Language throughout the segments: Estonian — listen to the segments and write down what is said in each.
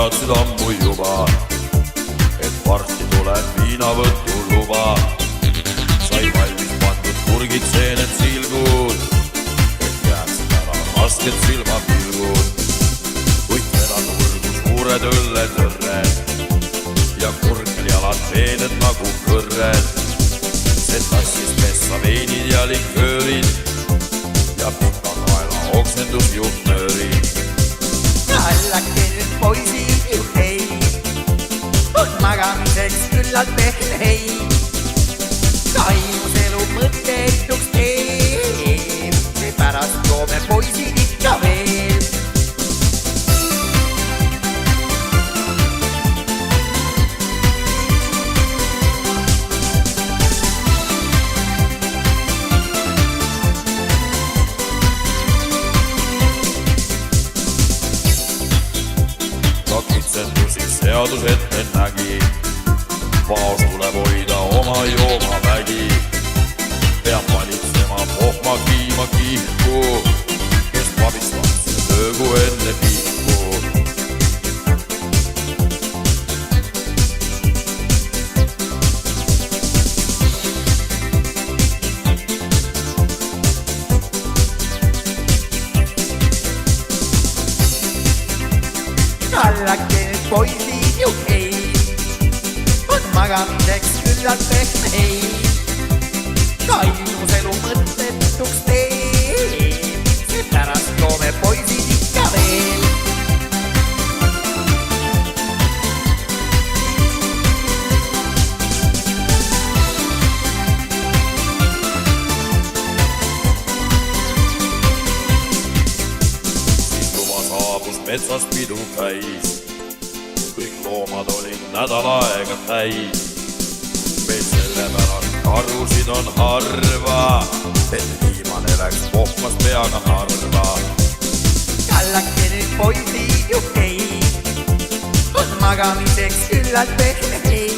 teadsid ammu juba, et varsti tuleb viinavõtuluba. Sai valmis pandud purgid, seened, silgud, et jääksid ära rasked silmapilgud. Kuid vedad võrgu suured õlletõrred ja kurgel jalad peened nagu kõrred. See tassis pessa veinid ja liköörid ja pika kaela oksendusjuhtnöörid. Allake nüüd poisid ju hei, on magamiseks küllalt pehme hei. Ainus elu mõttetuks teeb, seepärast joome poisid ikka veel. Seadus ette nägi, vaos tuleb hoida oma joomavägi. Peab valitsema pohma kiima kihku, kes pabistab selle töögu enne pihku. Allake nüüd poisid ju hei, on magamiseks küllalt pehme hei. Ainus elu mõttetuks teeb, seepärast joome poisid ikka veel. Siis juba saabus metsas pidu käis, kõik loomad olid nädal aega täis. Meil sellepärast karusid on harva, et viimane läks pohmas peaga harva. Allake nüüd poisid ju hei, on magamiseks küllalt pehme hei.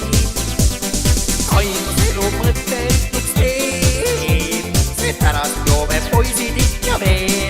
Ainus elu mõttetuks teeb, seepärast joome poisid ikka veel.